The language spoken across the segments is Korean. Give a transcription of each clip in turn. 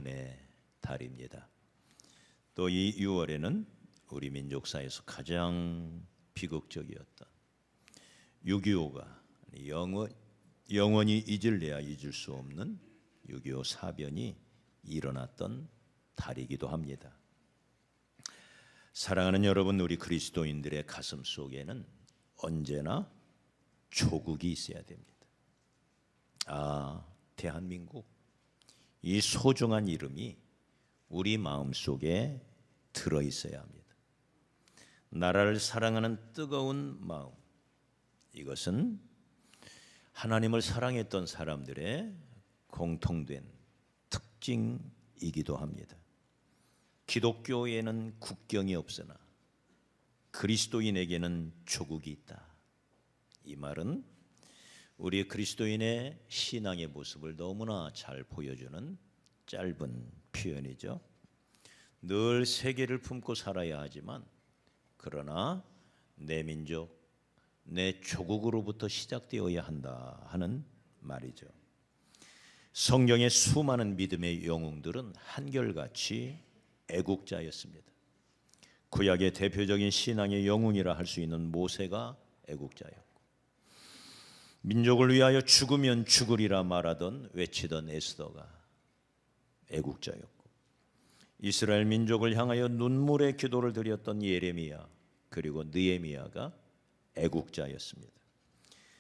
구원의 달입니다. 또 이 6월에는 우리 민족사에서 가장 비극적이었던 6.25가 영원히 잊을래야 잊을 수 없는 6.25 사변이 일어났던 달이기도 합니다. 사랑하는 여러분, 우리 그리스도인들의 가슴 속에는 언제나 조국이 있어야 됩니다. 대한민국, 이 소중한 이름이 우리 마음속에 들어있어야 합니다. 나라를 사랑하는 뜨거운 마음, 이것은 하나님을 사랑했던 사람들의 공통된 특징이기도 합니다. 기독교에는 국경이 없으나 그리스도인에게는 조국이 있다. 이 말은 우리 그리스도인의 신앙의 모습을 너무나 잘 보여주는 짧은 표현이죠. 늘 세계를 품고 살아야 하지만 그러나 내 민족, 내 조국으로부터 시작되어야 한다 하는 말이죠. 성경의 수많은 믿음의 영웅들은 한결같이 애국자였습니다. 구약의 대표적인 신앙의 영웅이라 할 수 있는 모세가 애국자였고, 민족을 위하여 죽으면 죽으리라 말하던 외치던 에스더가 애국자였고, 이스라엘 민족을 향하여 눈물의 기도를 드렸던 예레미야 그리고 느헤미야가 애국자였습니다.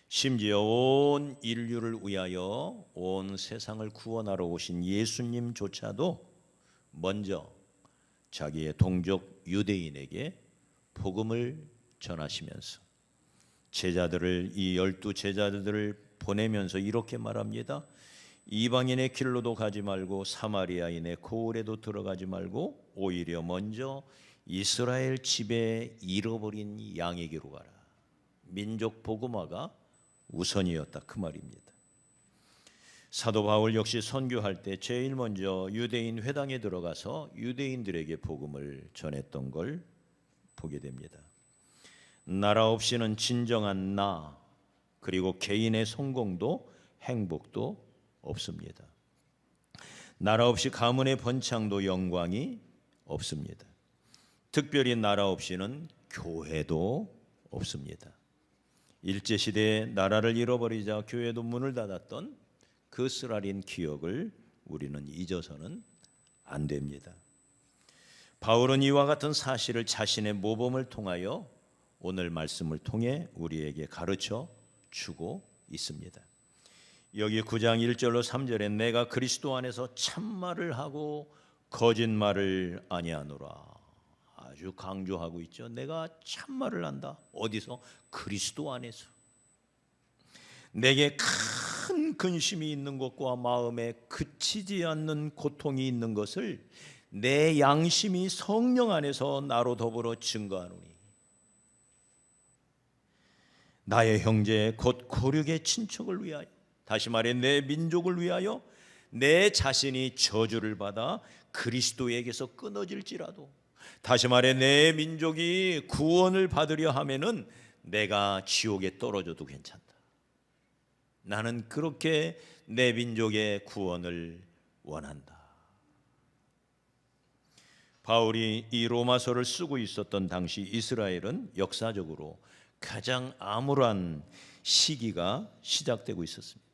심지어 온 인류를 위하여 온 세상을 구원하러 오신 예수님조차도 먼저 자기의 동족 유대인에게 복음을 전하시면서 제자들을, 이 12 제자들을 보내면서 이렇게 말합니다. 이방인의 길로도 가지 말고 사마리아인의 고을에도 들어가지 말고 오히려 먼저 이스라엘 집에 잃어버린 양에게로 가라. 민족 복음화가 우선이었다, 그 말입니다. 사도 바울 역시 선교할 때 제일 먼저 유대인 회당에 들어가서 유대인들에게 복음을 전했던 걸 보게 됩니다. 나라 없이는 진정한 나, 그리고 개인의 성공도 행복도 없습니다. 나라 없이 가문의 번창도 영광이 없습니다. 특별히 나라 없이는 교회도 없습니다. 일제시대에 나라를 잃어버리자 교회도 문을 닫았던 그 쓰라린 기억을 우리는 잊어서는 안 됩니다. 바울은 이와 같은 사실을 자신의 모범을 통하여 오늘 말씀을 통해 우리에게 가르쳐 주고 있습니다. 여기 9장 1절로 3절에 내가 그리스도 안에서 참말을 하고 거짓말을 아니하노라, 아주 강조하고 있죠. 내가 참말을 한다. 어디서? 그리스도 안에서. 내게 큰 근심이 있는 것과 마음에 그치지 않는 고통이 있는 것을 내 양심이 성령 안에서 나로 더불어 증거하노니, 나의 형제 곧 고륙의 친척을 위하여, 다시 말해 내 민족을 위하여 내 자신이 저주를 받아 그리스도에게서 끊어질지라도, 다시 말해 내 민족이 구원을 받으려 하면은 내가 지옥에 떨어져도 괜찮다. 나는 그렇게 내 민족의 구원을 원한다. 바울이 이 로마서를 쓰고 있었던 당시 이스라엘은 역사적으로 가장 암울한 시기가 시작되고 있었습니다.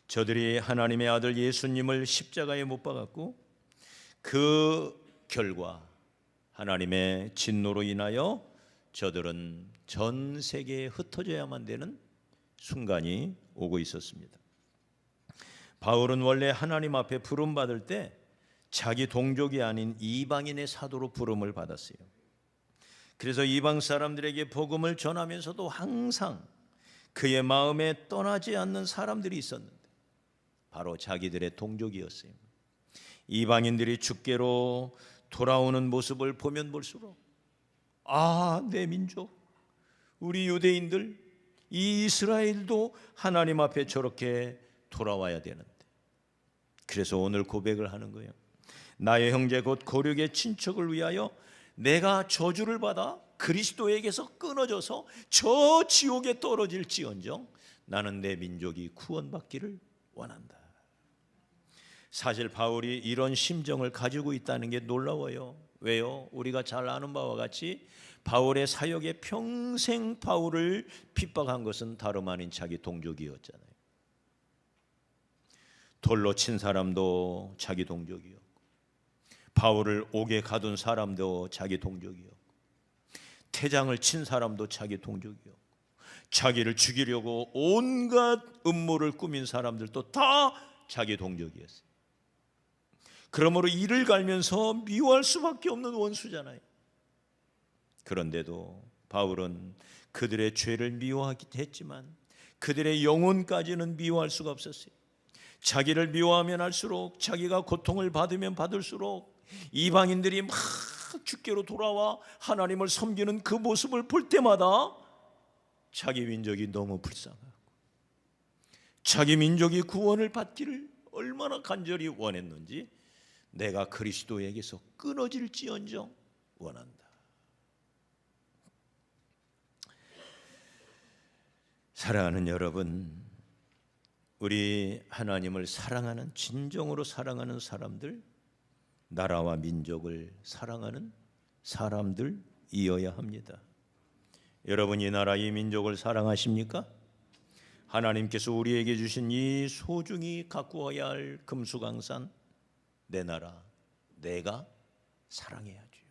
저들이 하나님의 아들 예수님을 십자가에 못 박았고, 그 결과 하나님의 진노로 인하여 저들은 전 세계에 흩어져야만 되는 순간이 오고 있었습니다. 바울은 원래 하나님 앞에 부름 받을 때 자기 동족이 아닌 이방인의 사도로 부름을 받았어요. 그래서 이방 사람들에게 복음을 전하면서도 항상 그의 마음에 떠나지 않는 사람들이 있었는데 바로 자기들의 동족이었어요. 이방인들이 주께로 돌아오는 모습을 보면 볼수록 내 민족, 우리 유대인들, 이 이스라엘도 하나님 앞에 저렇게 돌아와야 되는데, 그래서 오늘 고백을 하는 거예요. 나의 형제 곧 고륙의 친척을 위하여 내가 저주를 받아 그리스도에게서 끊어져서 저 지옥에 떨어질지언정 나는 내 민족이 구원받기를 원한다. 사실 바울이 이런 심정을 가지고 있다는 게 놀라워요. 왜요? 우리가 잘 아는 바와 같이 바울의 사역에 평생 바울을 핍박한 것은 다름 아닌 자기 동족이었잖아요. 돌로 친 사람도 자기 동족이었고, 바울을 옥에 가둔 사람도 자기 동족이었고, 태장을 친 사람도 자기 동족이었고, 자기를 죽이려고 온갖 음모를 꾸민 사람들도 다 자기 동족이었어요. 그러므로 이를 갈면서 미워할 수밖에 없는 원수잖아요. 그런데도 바울은 그들의 죄를 미워하긴 했지만 그들의 영혼까지는 미워할 수가 없었어요. 자기를 미워하면 할수록, 자기가 고통을 받으면 받을수록 이방인들이 막 주께로 돌아와 하나님을 섬기는 그 모습을 볼 때마다 자기 민족이 너무 불쌍하고, 자기 민족이 구원을 받기를 얼마나 간절히 원했는지 내가 그리스도에게서 끊어질지언정 원한다. 사랑하는 여러분, 우리 하나님을 사랑하는, 진정으로 사랑하는 사람들, 나라와 민족을 사랑하는 사람들이어야 합니다. 여러분, 이 나라, 이 민족을 사랑하십니까? 하나님께서 우리에게 주신 이 소중히 가꾸어야 할 금수강산, 내 나라, 내가 사랑해야지요.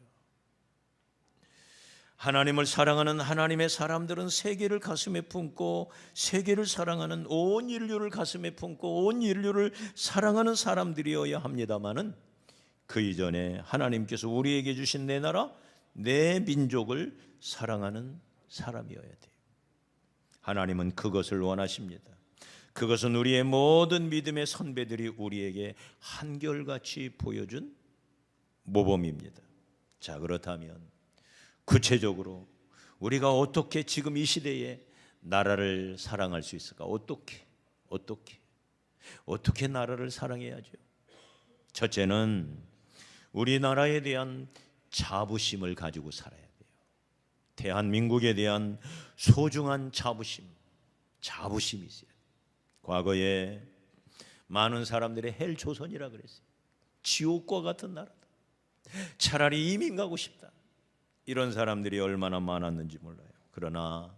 하나님을 사랑하는 하나님의 사람들은 세계를 가슴에 품고, 세계를 사랑하는 온 인류를 가슴에 품고 온 인류를 사랑하는 사람들이어야 합니다마는 그 이전에 하나님께서 우리에게 주신 내 나라, 내 민족을 사랑하는 사람이어야 돼요. 하나님은 그것을 원하십니다. 그것은 우리의 모든 믿음의 선배들이 우리에게 한결같이 보여준 모범입니다. 자, 그렇다면 구체적으로 우리가 어떻게 지금 이 시대에 나라를 사랑할 수 있을까? 어떻게 나라를 사랑해야죠? 첫째는 우리나라에 대한 자부심을 가지고 살아야 돼요. 대한민국에 대한 소중한 자부심이 있어요. 과거에 많은 사람들이 헬조선이라 그랬어요. 지옥과 같은 나라다. 차라리 이민 가고 싶다. 이런 사람들이 얼마나 많았는지 몰라요. 그러나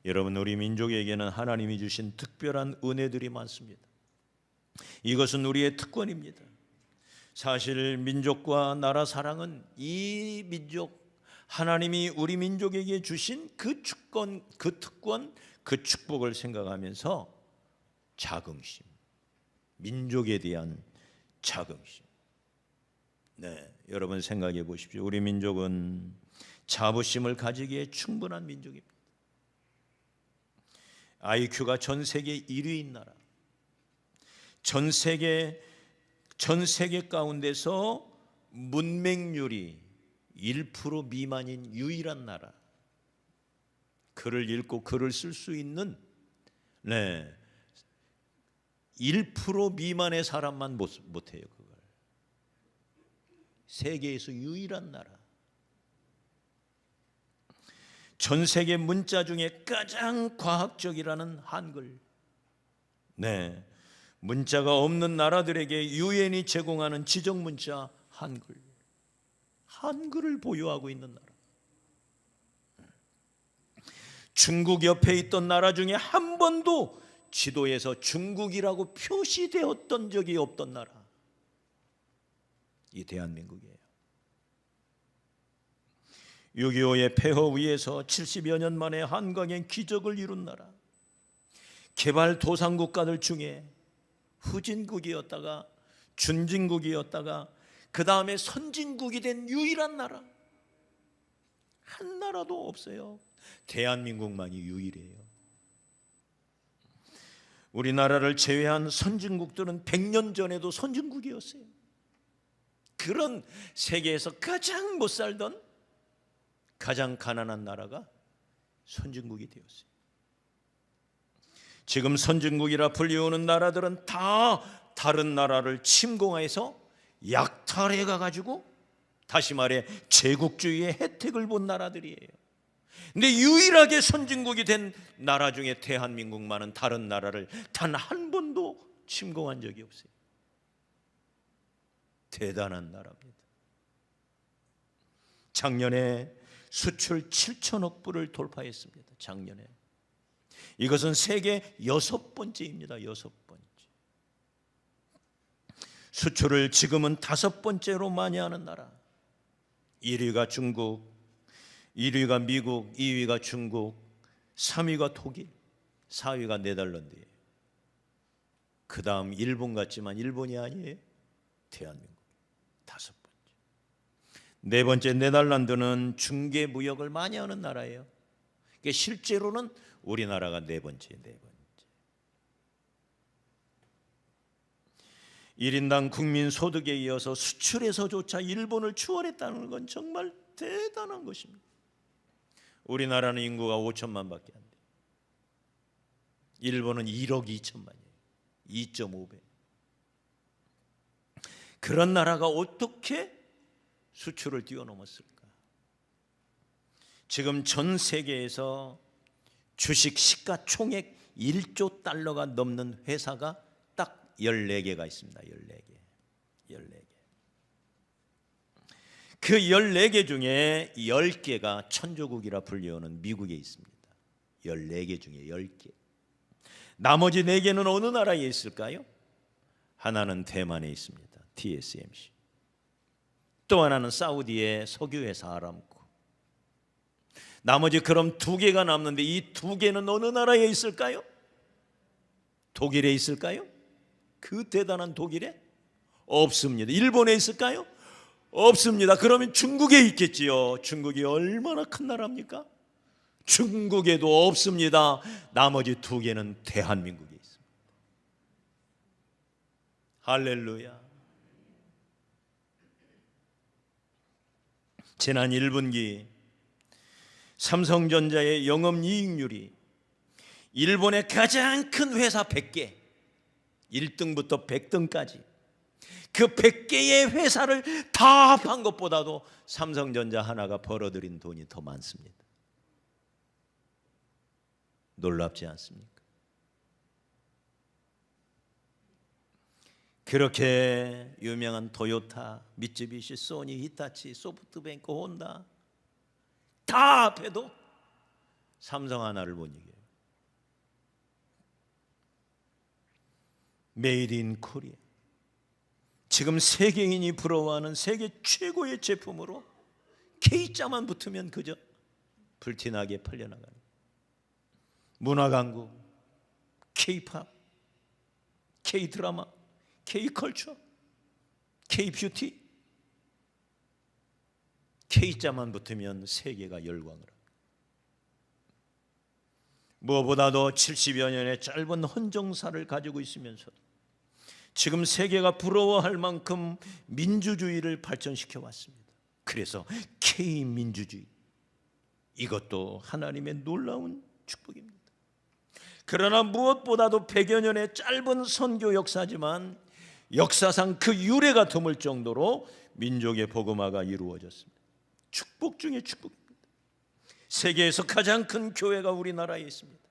여러분, 우리 민족에게는 하나님이 주신 특별한 은혜들이 많습니다. 이것은 우리의 특권입니다. 사실 민족과 나라 사랑은 이 민족, 하나님이 우리 민족에게 주신 그 주권, 그 특권, 그 축복을 생각하면서 자긍심, 민족에 대한 자긍심. 네, 여러분 생각해 보십시오. 우리 민족은 자부심을 가지기에 충분한 민족입니다. IQ가 전 세계 1위인 나라, 전 세계 가운데서 문맹률이 1% 미만인 유일한 나라, 글을 읽고 글을 쓸 수 있는 1% 미만의 사람만 못해요. 그걸 세계에서 유일한 나라, 전 세계 문자 중에 가장 과학적이라는 한글, 문자가 없는 나라들에게 유엔이 제공하는 지정 문자 한글을 보유하고 있는 나라, 중국 옆에 있던 나라 중에 한 번도 지도에서 중국이라고 표시되었던 적이 없던 나라, 이 대한민국이에요. 6.25의 폐허 위에서 70여 년 만에 한강의 기적을 이룬 나라, 개발도상 국가들 중에 후진국이었다가 준진국이었다가 그 다음에 선진국이 된 유일한 나라, 한 나라도 없어요. 대한민국만이 유일해요. 우리나라를 제외한 선진국들은 100년 전에도 선진국이었어요. 그런 세계에서 가장 못 살던, 가장 가난한 나라가 선진국이 되었어요. 지금 선진국이라 불리우는 나라들은 다 다른 나라를 침공해서 약탈해 가지고, 다시 말해 제국주의의 혜택을 본 나라들이에요. 근데 유일하게 선진국이 된 나라 중에 대한민국만은 다른 나라를 단 한 번도 침공한 적이 없어요. 대단한 나라입니다. 작년에 수출 7천억 불을 돌파했습니다. 작년에. 이것은 세계 6번째입니다. 6번째. 수출을 지금은 5번째로 많이 하는 나라. 1위가 중국, 1위가 미국, 2위가 중국, 3위가 독일, 4위가 네덜란드예요. 그 다음 일본 같지만 일본이 아니에요. 대한민국 5번째. 4번째 네덜란드는 중개 무역을 많이 하는 나라예요. 그러니까 실제로는 우리나라가 4번째. 1인당 국민 소득에 이어서 수출에서조차 일본을 추월했다는 건 정말 대단한 것입니다. 우리나라는 인구가 5천만 밖에 안 돼요. 일본은 1억 2천만이에요. 2.5배. 그런 나라가 어떻게 수출을 뛰어넘었을까? 지금 전 세계에서 주식 시가총액 1조 달러가 넘는 회사가 딱 14개가 있습니다. 14개. 그 14개 중에 10개가 천조국이라 불리우는 미국에 있습니다. 14개 중에 10개. 나머지 4개는 어느 나라에 있을까요? 하나는 대만에 있습니다. TSMC. 또 하나는 사우디의 석유회사 아람코. 나머지 그럼 2개가 남는데 이 2개는 어느 나라에 있을까요? 독일에 있을까요? 그 대단한 독일에? 없습니다. 일본에 있을까요? 없습니다. 그러면 중국에 있겠지요. 중국이 얼마나 큰 나라입니까? 중국에도 없습니다. 나머지 2개는 대한민국에 있습니다. 할렐루야. 지난 1분기 삼성전자의 영업이익률이 일본의 가장 큰 회사 100개, 1등부터 100등까지 그 100개의 회사를 다 합한 것보다도 삼성전자 하나가 벌어들인 돈이 더 많습니다. 놀랍지 않습니까? 그렇게 유명한 토요타, 미쯔비시, 소니, 히타치, 소프트뱅크, 혼다 다 합해도 삼성 하나를 못 이겨요. 메이드 인 코리아. 지금 세계인이 부러워하는 세계 최고의 제품으로 K자만 붙으면 그저 불티나게 팔려나가는 문화강국, K팝, K드라마, K컬처, K뷰티, K자만 붙으면 세계가 열광을 합니다. 무엇보다도 70여 년의 짧은 헌정사를 가지고 있으면서도 지금 세계가 부러워할 만큼 민주주의를 발전시켜 왔습니다. 그래서 K민주주의, 이것도 하나님의 놀라운 축복입니다. 그러나 무엇보다도 100여 년의 짧은 선교 역사지만 역사상 그 유례가 드물 정도로 민족의 복음화가 이루어졌습니다. 축복 중에 축복입니다. 세계에서 가장 큰 교회가 우리나라에 있습니다.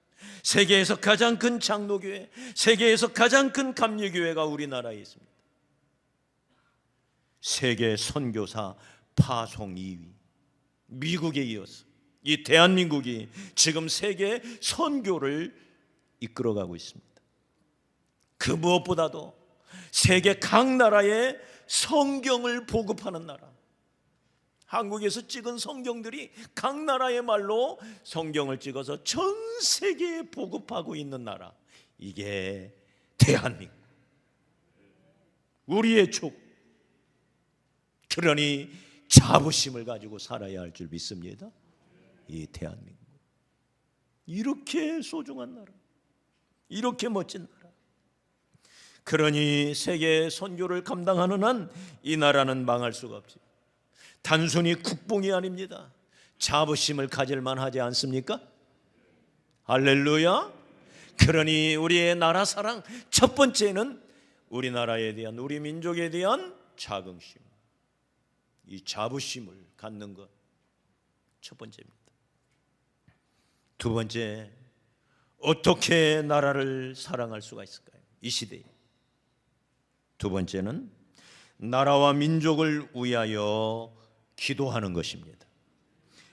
세계에서 가장 큰 장로교회, 세계에서 가장 큰 감리교회가 우리나라에 있습니다. 세계 선교사 파송 2위, 미국에 이어서 이 대한민국이 지금 세계 선교를 이끌어가고 있습니다. 그 무엇보다도 세계 각 나라에 성경을 보급하는 나라, 한국에서 찍은 성경들이 각 나라의 말로 성경을 찍어서 전 세계에 보급하고 있는 나라, 이게 대한민국, 우리의 족. 그러니 자부심을 가지고 살아야 할 줄 믿습니다. 이 대한민국, 이렇게 소중한 나라, 이렇게 멋진 나라. 그러니 세계 선교를 감당하는 한 이 나라는 망할 수가 없지. 단순히 국뽕이 아닙니다. 자부심을 가질 만하지 않습니까? 할렐루야. 그러니 우리의 나라 사랑, 첫 번째는 우리나라에 대한, 우리 민족에 대한 자긍심, 이 자부심을 갖는 것 첫 번째입니다. 두 번째, 어떻게 나라를 사랑할 수가 있을까요? 이 시대에. 두 번째는 나라와 민족을 위하여 기도하는 것입니다.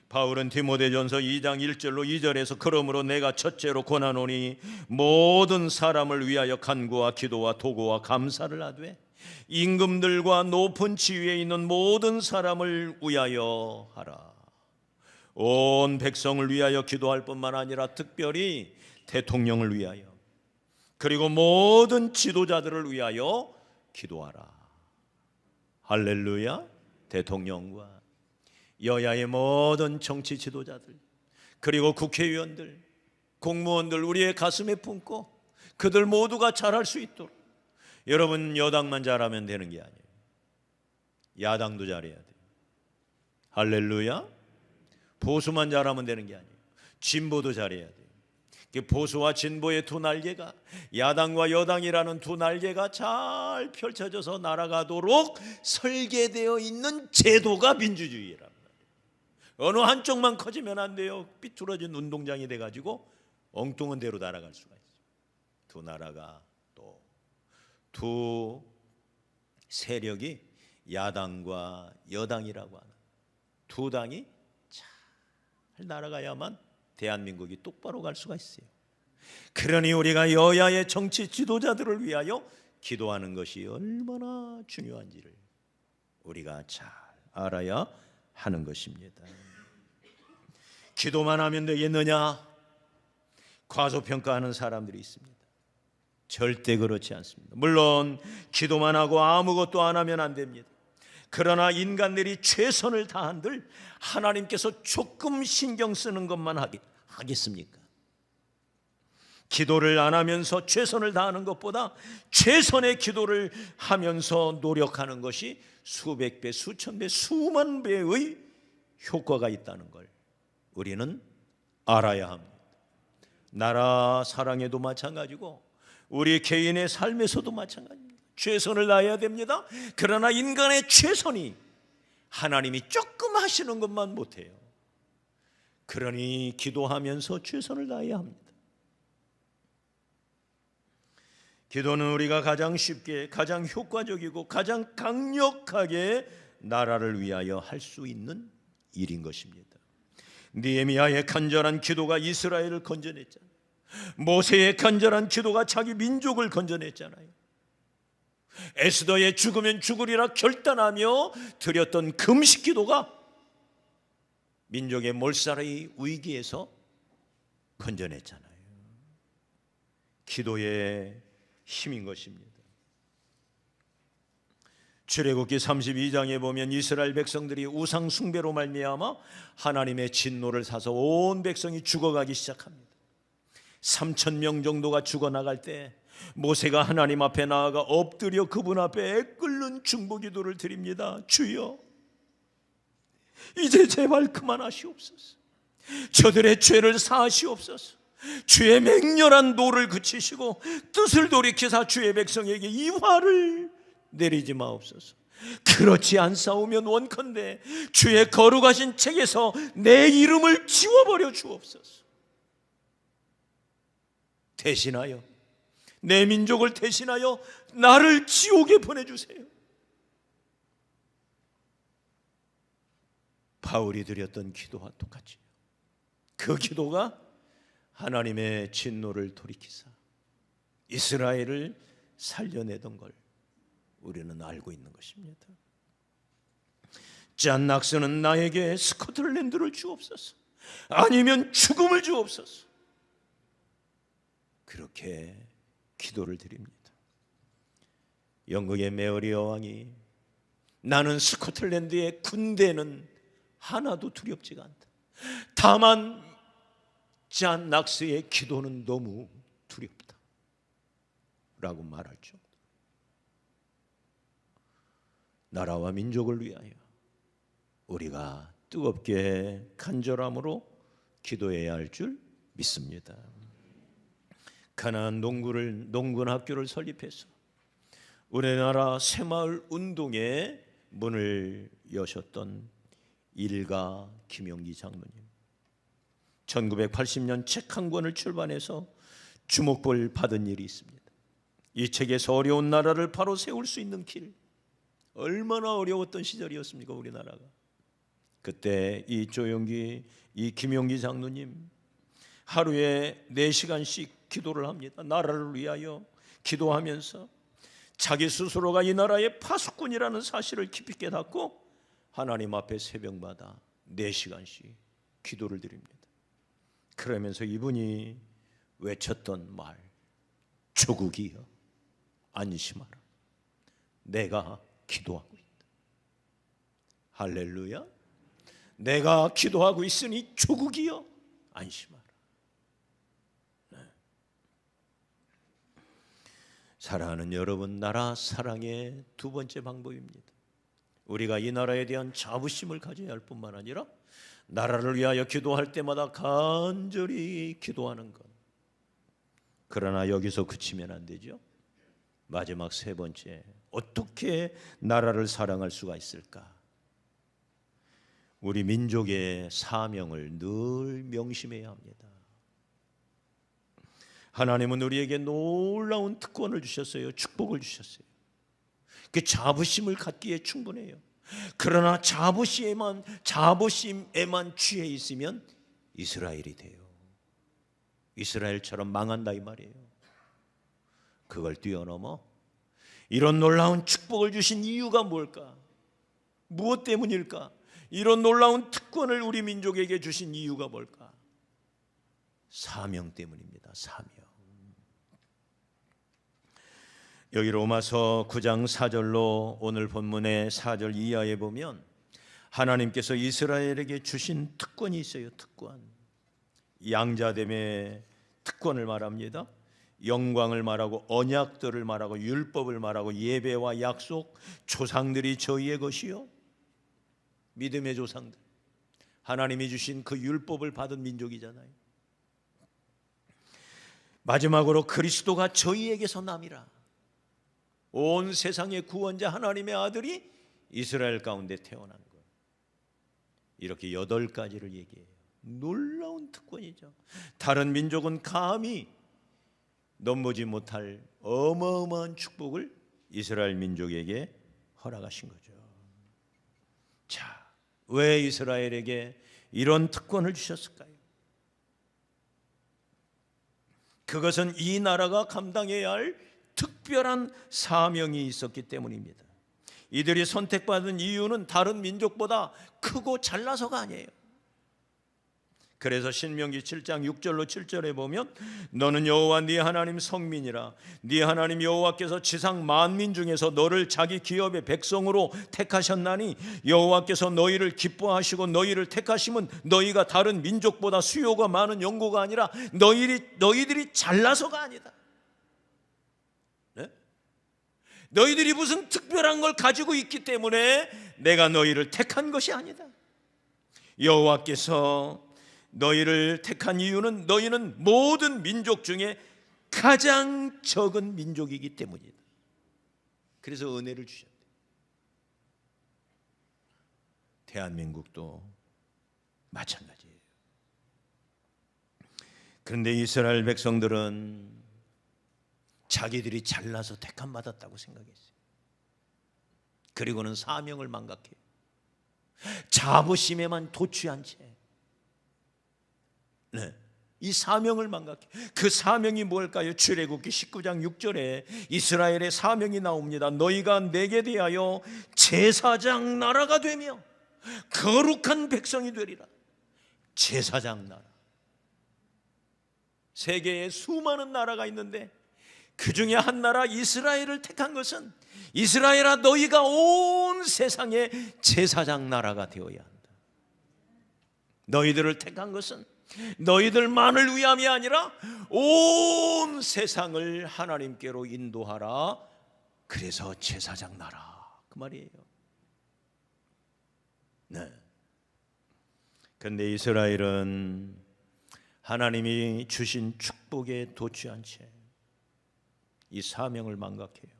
바울은 디모데전서 2장 1절로 2절에서 그러므로 내가 첫째로 권하노니 모든 사람을 위하여 간구와 기도와 도구와 감사를 하되 임금들과 높은 지위에 있는 모든 사람을 위하여 하라. 온 백성을 위하여 기도할 뿐만 아니라 특별히 대통령을 위하여 그리고 모든 지도자들을 위하여 기도하라. 할렐루야. 대통령과 여야의 모든 정치 지도자들 그리고 국회의원들, 공무원들 우리의 가슴에 품고 그들 모두가 잘할 수 있도록. 여러분, 여당만 잘하면 되는 게 아니에요. 야당도 잘해야 돼요. 할렐루야. 보수만 잘하면 되는 게 아니에요. 진보도 잘해야 돼요. 보수와 진보의 두 날개가, 야당과 여당이라는 두 날개가 잘 펼쳐져서 날아가도록 설계되어 있는 제도가 민주주의란 말이에요. 어느 한쪽만 커지면 안 돼요. 삐뚤어진 운동장이 돼가지고 엉뚱한 데로 날아갈 수가 있어요. 두 나라가 또 두 세력이 야당과 여당이라고 하는 두 당이 잘 날아가야만 대한민국이 똑바로 갈 수가 있어요. 그러니 우리가 여야의 정치 지도자들을 위하여 기도하는 것이 얼마나 중요한지를 우리가 잘 알아야 하는 것입니다. 기도만 하면 되겠느냐? 과소평가하는 사람들이 있습니다. 절대 그렇지 않습니다. 물론 기도만 하고 아무것도 안 하면 안 됩니다. 그러나 인간들이 최선을 다한들 하나님께서 조금 신경 쓰는 것만 하겠습니까? 기도를 안 하면서 최선을 다하는 것보다 최선의 기도를 하면서 노력하는 것이 수백 배, 수천 배, 수만 배의 효과가 있다는 걸 우리는 알아야 합니다. 나라 사랑에도 마찬가지고 우리 개인의 삶에서도 마찬가지입니다. 최선을 다해야 됩니다. 그러나 인간의 최선이 하나님이 조금 하시는 것만 못해요. 그러니 기도하면서 최선을 다해야 합니다. 기도는 우리가 가장 쉽게, 가장 효과적이고 가장 강력하게 나라를 위하여 할 수 있는 일인 것입니다. 느헤미야의 간절한 기도가 이스라엘을 건져냈잖아요. 모세의 간절한 기도가 자기 민족을 건져냈잖아요. 에스더의 죽으면 죽으리라 결단하며 드렸던 금식 기도가 민족의 몰살의 위기에서 건져냈잖아요. 기도의 힘인 것입니다. 출애굽기 32장에 보면 이스라엘 백성들이 우상 숭배로 말미암아 하나님의 진노를 사서 온 백성이 죽어가기 시작합니다. 3,000명 정도가 죽어나갈 때 모세가 하나님 앞에 나아가 엎드려 그분 앞에 애끓는 중보기도를 드립니다. 주여, 이제 제발 그만하시옵소서. 저들의 죄를 사하시옵소서. 주의 맹렬한 노를 그치시고 뜻을 돌이키사 주의 백성에게 이 화를 내리지 마옵소서. 그렇지 않사오면 원컨대 주의 거룩하신 책에서 내 이름을 지워버려 주옵소서. 대신하여 내 민족을 대신하여 나를 지옥에 보내주세요. 바울이 드렸던 기도와 똑같이 그 기도가 하나님의 진노를 돌이키사 이스라엘을 살려내던 걸 우리는 알고 있는 것입니다. 잔 낙서는 나에게 스코틀랜드를 주옵소서, 아니면 죽음을 주옵소서. 그렇게 기도를 드립니다. 영국의 메어리 여왕이 나는 스코틀랜드의 군대는 하나도 두렵지가 않다. 다만 잔 낙서의 기도는 너무 두렵다 라고 말할 정도. 나라와 민족을 위하여 우리가 뜨겁게 간절함으로 기도해야 할 줄 믿습니다. 가나안 농군 학교를 설립해서 우리나라 새마을 운동의 문을 여셨던 일가 김용기 장로님, 1980년 책 한 권을 출판해서 주목을 받은 일이 있습니다. 이 책에서 어려운 나라를 바로 세울 수 있는 길, 얼마나 어려웠던 시절이었습니까, 우리나라가. 그때 이 조용기, 이 김용기 장로님 하루에 4시간씩 기도를 합니다. 나라를 위하여 기도하면서 자기 스스로가 이 나라의 파수꾼이라는 사실을 깊이 깨닫고 하나님 앞에 새벽마다 4시간씩 기도를 드립니다. 그러면서 이분이 외쳤던 말, 조국이여 안심하라, 내가 기도하고 있다. 할렐루야. 내가 기도하고 있으니 조국이여 안심하라. 네. 사랑하는 여러분, 나라 사랑의 두 번째 방법입니다. 우리가 이 나라에 대한 자부심을 가져야 할 뿐만 아니라 나라를 위하여 기도할 때마다 간절히 기도하는 것. 그러나 여기서 그치면 안 되죠. 마지막 세 번째, 어떻게 나라를 사랑할 수가 있을까? 우리 민족의 사명을 늘 명심해야 합니다. 하나님은 우리에게 놀라운 특권을 주셨어요. 축복을 주셨어요. 그 자부심을 갖기에 충분해요. 그러나 자부심에만 취해 있으면 이스라엘이 돼요. 이스라엘처럼 망한다 이 말이에요. 그걸 뛰어넘어 이런 놀라운 축복을 주신 이유가 뭘까? 무엇 때문일까? 이런 놀라운 특권을 우리 민족에게 주신 이유가 뭘까? 사명 때문입니다. 사명. 여기 로마서 9장 4절로 오늘 본문의 4절 이하에 보면 하나님께서 이스라엘에게 주신 특권이 있어요. 특권. 양자됨의 특권을 말합니다. 영광을 말하고 언약들을 말하고 율법을 말하고 예배와 약속, 조상들이 저희의 것이요, 믿음의 조상들, 하나님이 주신 그 율법을 받은 민족이잖아요. 마지막으로 그리스도가 저희에게서 남이라. 온 세상의 구원자 하나님의 아들이 이스라엘 가운데 태어난 것. 이렇게 8가지를 얘기해요. 놀라운 특권이죠. 다른 민족은 감히 넘보지 못할 어마어마한 축복을 이스라엘 민족에게 허락하신 거죠. 자, 왜 이스라엘에게 이런 특권을 주셨을까요? 그것은 이 나라가 감당해야 할 특별한 사명이 있었기 때문입니다. 이들이 선택받은 이유는 다른 민족보다 크고 잘나서가 아니에요. 그래서 신명기 7장 6절로 7절에 보면 너는 여호와 네 하나님 성민이라. 네 하나님 여호와께서 지상 만민 중에서 너를 자기 기업의 백성으로 택하셨나니 여호와께서 너희를 기뻐하시고 너희를 택하심은 너희가 다른 민족보다 수요가 많은 연고가 아니라 너희들이 잘나서가 아니다. 네? 너희들이 무슨 특별한 걸 가지고 있기 때문에 내가 너희를 택한 것이 아니다. 여호와께서 너희를 택한 이유는 너희는 모든 민족 중에 가장 적은 민족이기 때문이다. 그래서 은혜를 주셨대. 대한민국도 마찬가지예요. 그런데 이스라엘 백성들은 자기들이 잘나서 택함 받았다고 생각했어요. 그리고는 사명을 망각해요. 자부심에만 도취한 채 이 사명을 망각해. 그 사명이 뭘까요? 출애굽기 19장 6절에 이스라엘의 사명이 나옵니다. 너희가 내게 대하여 제사장 나라가 되며 거룩한 백성이 되리라. 제사장 나라. 세계에 수많은 나라가 있는데 그 중에 한 나라 이스라엘을 택한 것은 이스라엘아 너희가 온 세상의 제사장 나라가 되어야 한다. 너희들을 택한 것은 너희들만을 위함이 아니라 온 세상을 하나님께로 인도하라. 그래서 제사장 나라 그 말이에요. 네. 그런데 이스라엘은 하나님이 주신 축복에 도취한 채 이 사명을 망각해요.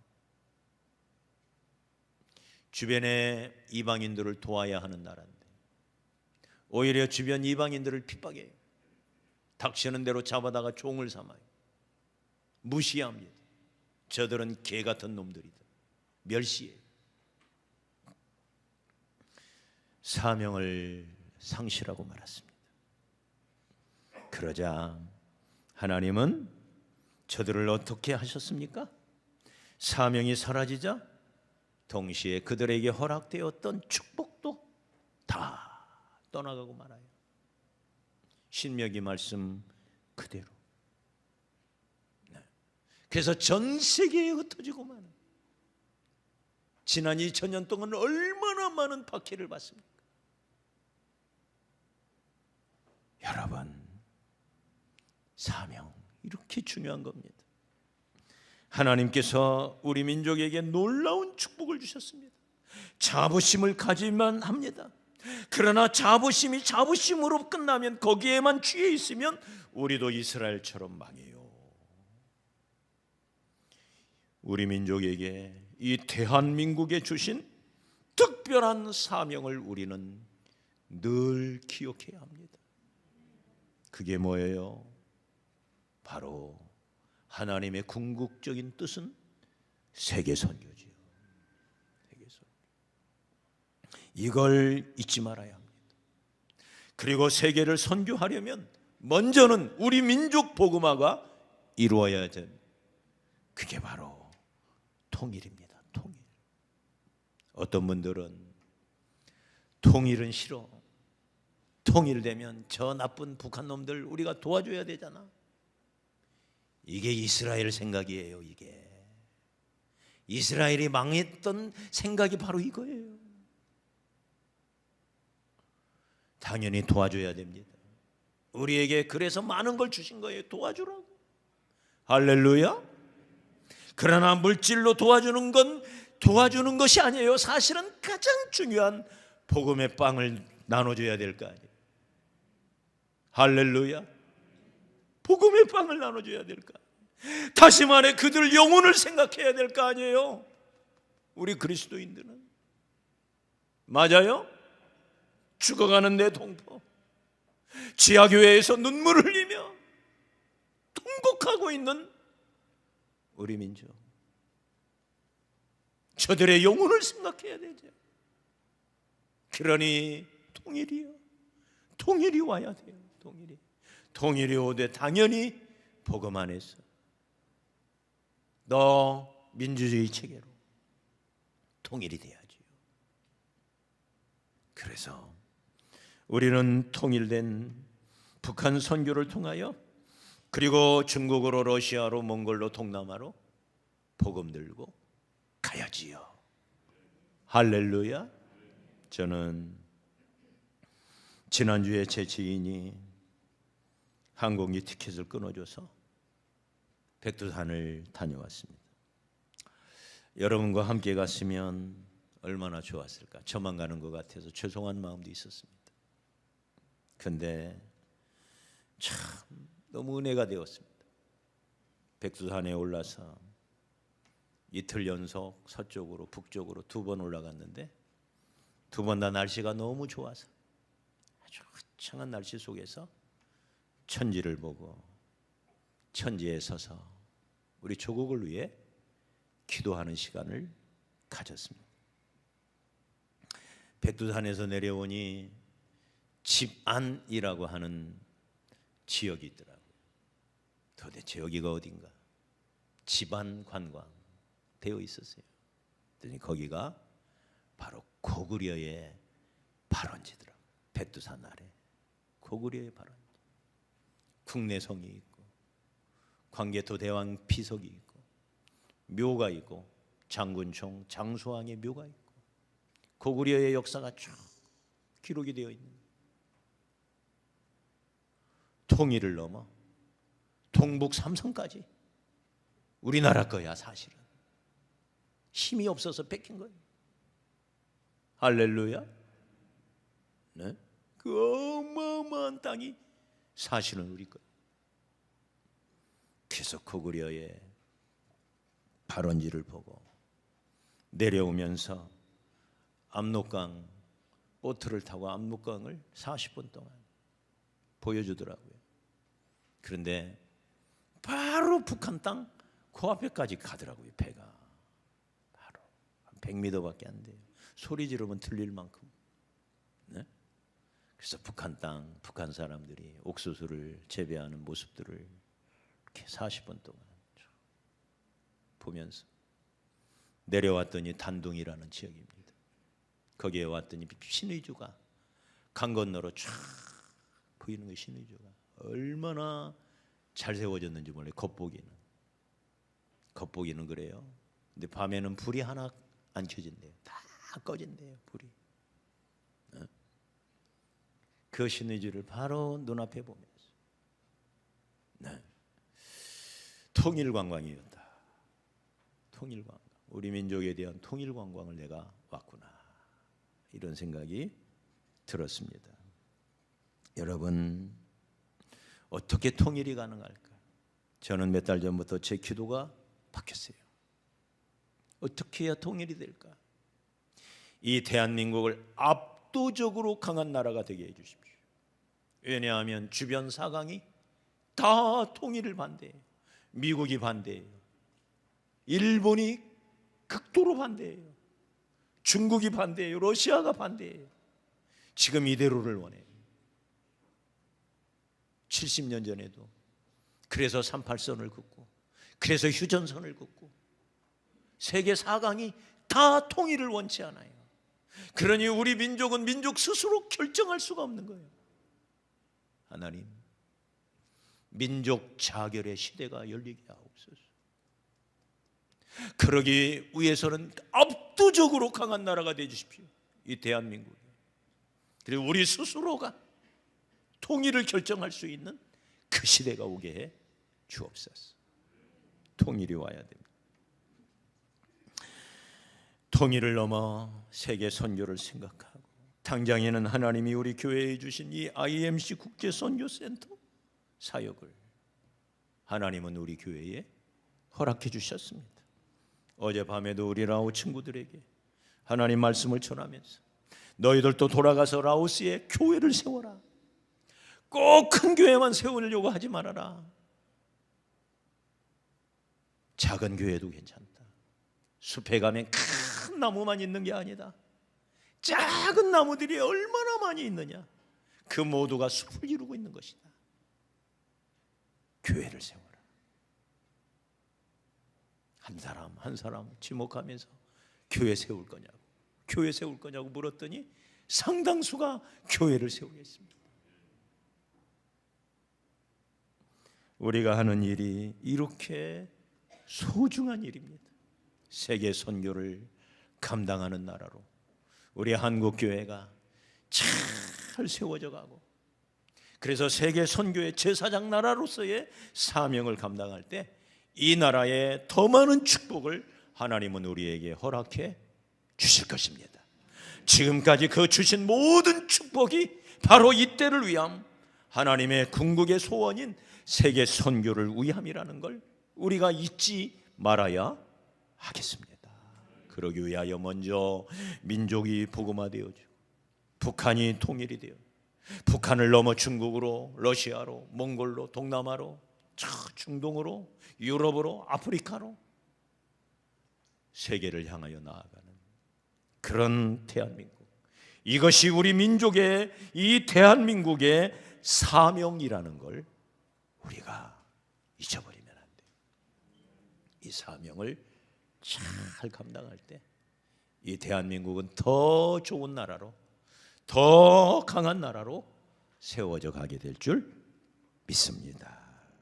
주변의 이방인들을 도와야 하는 나라인데 오히려 주변 이방인들을 핍박해요. 닥치는 대로 잡아다가 종을 삼아요. 무시합니다. 저들은 개 같은 놈들이다. 멸시해요. 사명을 상실하고 말았습니다. 그러자 하나님은 저들을 어떻게 하셨습니까? 사명이 사라지자 동시에 그들에게 허락되었던 축복도 다 떠나가고 말아요. 신명기 말씀 그대로. 그래서 전 세계에 흩어지고 마는, 지난 2000년 동안 얼마나 많은 박해를 받습니까? 여러분, 사명 이렇게 중요한 겁니다. 하나님께서 우리 민족에게 놀라운 축복을 주셨습니다. 자부심을 가지만 합니다. 그러나 자부심이 자부심으로 끝나면, 거기에만 취해 있으면 우리도 이스라엘처럼 망해요. 우리 민족에게 이 대한민국에 주신 특별한 사명을 우리는 늘 기억해야 합니다. 그게 뭐예요? 바로 하나님의 궁극적인 뜻은 세계 선교지요. 세계 선교. 이걸 잊지 말아야 합니다. 그리고 세계를 선교하려면 먼저는 우리 민족 복음화가 이루어야 됩니다. 그게 바로 통일입니다. 통일. 어떤 분들은 통일은 싫어. 통일되면 저 나쁜 북한 놈들 우리가 도와줘야 되잖아. 이게 이스라엘 생각이에요. 이게 이스라엘이 망했던 생각이 바로 이거예요. 당연히 도와줘야 됩니다. 우리에게 그래서 많은 걸 주신 거예요. 도와주라고. 할렐루야. 그러나 물질로 도와주는 건 도와주는 것이 아니에요. 사실은 가장 중요한 복음의 빵을 나눠줘야 될 거 아니에요. 할렐루야. 복음의 빵을 나눠줘야 될 거 아니에요. 다시 말해 그들 영혼을 생각해야 될 거 아니에요. 우리 그리스도인들은. 맞아요? 죽어가는 내 동포, 지하교회에서 눈물을 흘리며 통곡하고 있는 우리 민족, 저들의 영혼을 생각해야 되죠. 그러니 통일이요. 통일이 와야 돼요. 통일이 오되 당연히 복음 안에서 너 민주주의 체계로 통일이 돼야지요. 그래서 우리는 통일된 북한 선교를 통하여, 그리고 중국으로, 러시아로, 몽골로, 동남아로 복음 들고 가야지요. 할렐루야. 저는 지난주에 제 지인이 항공기 티켓을 끊어줘서 백두산을 다녀왔습니다. 여러분과 함께 갔으면 얼마나 좋았을까. 저만 가는 것 같아서 죄송한 마음도 있었습니다. 근데 참 너무 은혜가 되었습니다. 백두산에 올라서 이틀 연속 서쪽으로 북쪽으로 2번 올라갔는데 2번 다 날씨가 너무 좋아서 아주 화창한 날씨 속에서 천지를 보고 천지에 서서 우리 조국을 위해 기도하는 시간을 가졌습니다. 백두산에서 내려오니 집안이라고 하는 지역이 있더라고요. 도대체 여기가 어딘가? 집안 관광 되어 있었어요. 그랬더니 거기가 바로 고구려의 발원지더라고요. 백두산 아래 고구려의 발원지. 국내성이 있고 광개토 대왕 피석이 있고 묘가 있고 장군총 장수왕의 묘가 있고 고구려의 역사가 쭉 기록이 되어 있는, 통일을 넘어 동북 삼성까지 우리나라 거야. 사실은 힘이 없어서 뺏긴 거예요. 할렐루야. 네? 그 어마어마한 땅이 사실은 우리 거예요. 그래서 고구려의 발원지를 보고 내려오면서 압록강 보트를 타고 압록강을 40분 동안 보여주더라고요. 그런데 바로 북한 땅 코앞에까지 가더라고요. 배가 바로 한 100m밖에 안 돼요. 소리 지르면 들릴 만큼. 그래서 북한 땅, 북한 사람들이 옥수수를 재배하는 모습들을 이렇게 40분 동안 보면서 내려왔더니 단둥이라는 지역입니다. 거기에 왔더니 신의주가 강 건너로 쫙 보이는 거, 신의주가 얼마나 잘 세워졌는지 몰라요. 겉보기는 그래요. 근데 밤에는 불이 하나 안 켜진대요. 다 꺼진대요, 불이. 그 신의주를 바로 눈앞에 보면서 통일관광이었다. 통일관광. 우리 민족에 대한 통일관광을 내가 왔구나. 이런 생각이 들었습니다. 여러분, 어떻게 통일이 가능할까? 저는 몇 달 전부터 제 기도가 바뀌었어요. 어떻게 해야 통일이 될까? 이 대한민국을 압도적으로 강한 나라가 되게 해주십시오. 왜냐하면 주변 사강이 다 통일을 반대해요. 미국이 반대해요. 일본이 극도로 반대해요. 중국이 반대해요. 러시아가 반대해요. 지금 이대로를 원해요. 70년 전에도 그래서 38선을 긋고, 그래서 휴전선을 긋고, 세계 4강이 다 통일을 원치 않아요. 그러니 우리 민족은 민족 스스로 결정할 수가 없는 거예요. 하나님, 민족 자결의 시대가 열리게 하옵소서. 그러기 위해서는 압도적으로 강한 나라가 되어주십시오. 이 대한민국이. 그리고 우리 스스로가 통일을 결정할 수 있는 그 시대가 오게 해 주옵소서. 통일이 와야 됩니다. 통일을 넘어 세계 선교를 생각하고, 당장에는 하나님이 우리 교회에 주신 이 IMC 국제 선교센터 사역을 하나님은 우리 교회에 허락해 주셨습니다. 어젯밤에도 우리 라오 친구들에게 하나님 말씀을 전하면서, 너희들도 돌아가서 라오스에 교회를 세워라. 꼭 큰 교회만 세우려고 하지 말아라. 작은 교회도 괜찮다. 숲에 가면 큰 나무만 있는 게 아니다. 작은 나무들이 얼마나 많이 있느냐. 그 모두가 숲을 이루고 있는 것이다. 교회를 세워라. 한 사람 한 사람 지목하면서 교회 세울 거냐고, 교회 세울 거냐고 물었더니 상당수가 교회를 세우겠습니다. 우리가 하는 일이 이렇게 소중한 일입니다. 세계 선교를 감당하는 나라로 우리 한국 교회가 잘 세워져 가고, 그래서 세계 선교의 제사장 나라로서의 사명을 감당할 때 이 나라에 더 많은 축복을 하나님은 우리에게 허락해 주실 것입니다. 지금까지 그 주신 모든 축복이 바로 이때를 위함, 하나님의 궁극의 소원인 세계 선교를 위함이라는 걸 우리가 잊지 말아야 하겠습니다. 그러기 위하여 먼저 민족이 복음화되어지고, 북한이 통일이 되어, 북한을 넘어 중국으로, 러시아로, 몽골로, 동남아로, 중동으로, 유럽으로, 아프리카로 세계를 향하여 나아가는 그런 대한민국, 이것이 우리 민족의, 이 대한민국의 사명이라는 걸 우리가 잊어버리면 안 돼요. 이 사명을 잘 감당할 때 이 대한민국은 더 좋은 나라로, 더 강한 나라로 세워져 가게 될 줄 믿습니다.